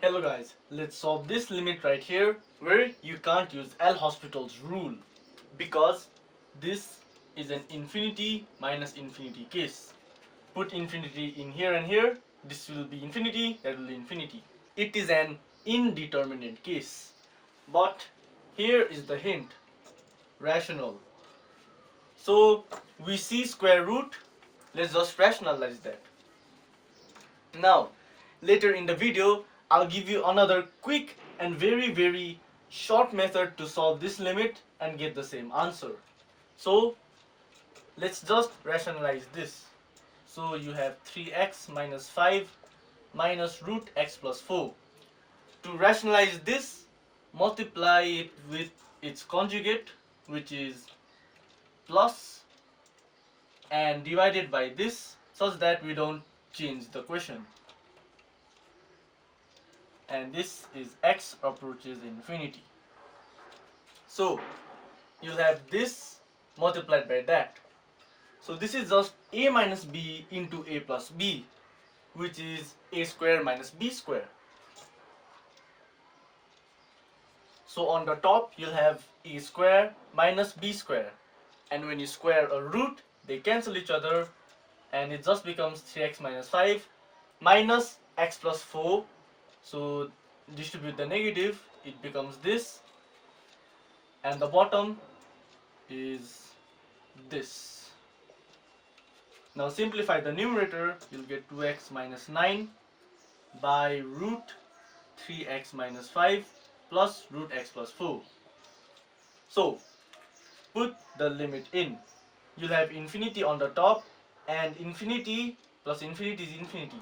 Hello guys, let's solve this limit right here where you can't use L'Hospital's rule because this is an infinity minus infinity case. Put infinity in here and here, this will be infinity, that will be infinity. It is an indeterminate case. But here is the hint, rational. So we see square root, let's just rationalize that. Now, later in the video, I'll give you another quick and very short method to solve this limit and get the same answer. So, let's just rationalize this. So, you have 3x minus 5 minus root x plus 4. To rationalize this, multiply it with its conjugate, which is plus, and divide it by this such that we don't change the question. And this is x approaches infinity. So you'll have this multiplied by that. So this is just a minus b into a plus b, which is a square minus b square. So on the top you'll have a square minus b square, and when you square a root they cancel each other and it just becomes 3x minus 5 minus x plus 4. So distribute the negative, it becomes this, and the bottom is this. Now simplify the numerator, you'll get 2x minus 9 by root 3x minus 5 plus root x plus 4. So put the limit in. You'll have infinity on the top, and infinity plus infinity is infinity.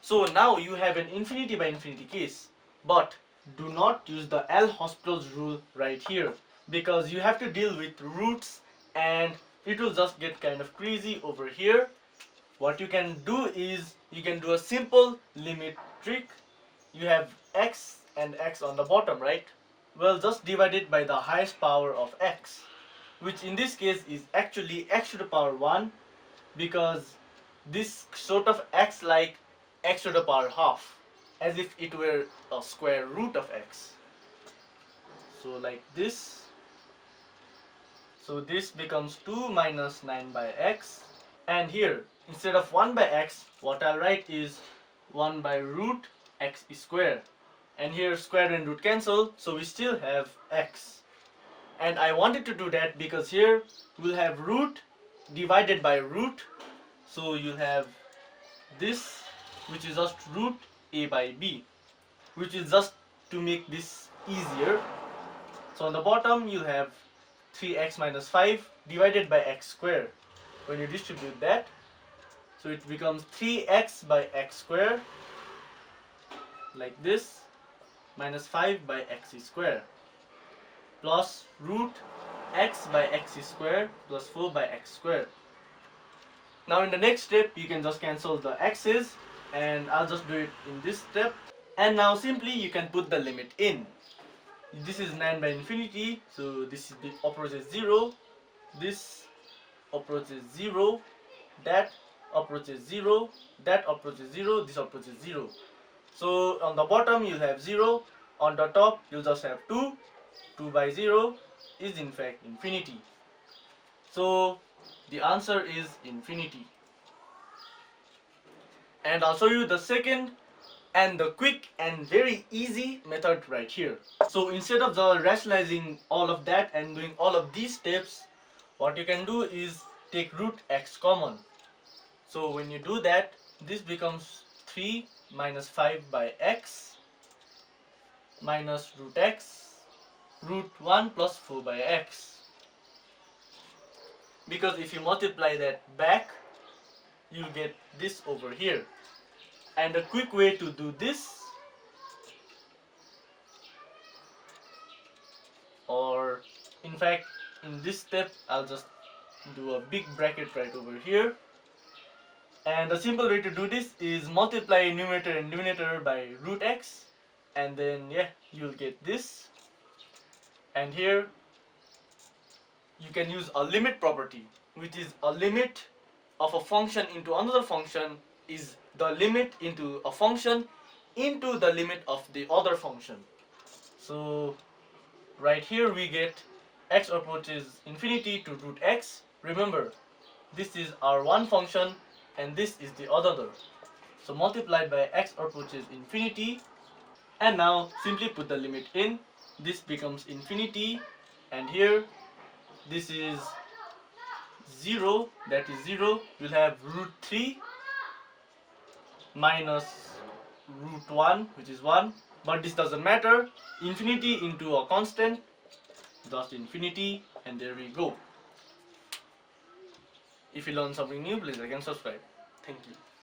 So now you have an infinity by infinity case, but do not use the L'Hospital's rule right here because you have to deal with roots and it will just get kind of crazy over here. What you can do is you can do a simple limit trick. You have x and x on the bottom, right? Well, just divide it by the highest power of x, which in this case is actually x to the power 1 because this sort of acts like x to the power half, as if it were a square root of x. So like this. So this becomes 2 minus 9 by x, and here instead of 1 by x, what I'll write is 1 by root x square, and here square and root cancel, so we still have x. And I wanted to do that because here we'll have root divided by root, so you'll have this, which is just root a by b, which is just to make this easier. So on the bottom you'll have 3x minus 5 divided by x square. When you distribute that, so it becomes 3x by x square, like this, minus 5 by x square, plus root x by x square plus 4 by x square. Now in the next step you can just cancel the x's, and I'll just do it in this step. And now simply you can put the limit in. This is 9 by infinity, so this is the approaches 0, this approaches 0, that approaches 0, that approaches 0, this approaches 0. So on the bottom you'll have 0, on the top you'll just have 2. 2 by 0 is in fact infinity. So the answer is infinity. And I'll show you the second and the quick and very easy method right here. So instead of the rationalizing all of that and doing all of these steps, what you can do is take root x common. So when you do that, this becomes 3 minus 5 by x minus root x root 1 plus 4 by x. Because if you multiply that back, you'll get this over here. And a quick way to do this, or in fact in this step I'll just do a big bracket right over here, and the simple way to do this is multiply numerator and denominator by root x, and then yeah, you'll get this. And here you can use a limit property, which is a limit of a function into another function is the limit into a function into the limit of the other function. So right here we get x approaches infinity to root x. Remember, this is our one function and this is the other. So multiplied by x approaches infinity, and now simply put the limit in. This becomes infinity, and here this is 0, that is 0. We'll have root 3 minus root 1, which is 1, but this doesn't matter. Infinity into a constant, just infinity, and there we go. If you learn something new, please like and subscribe. Thank you.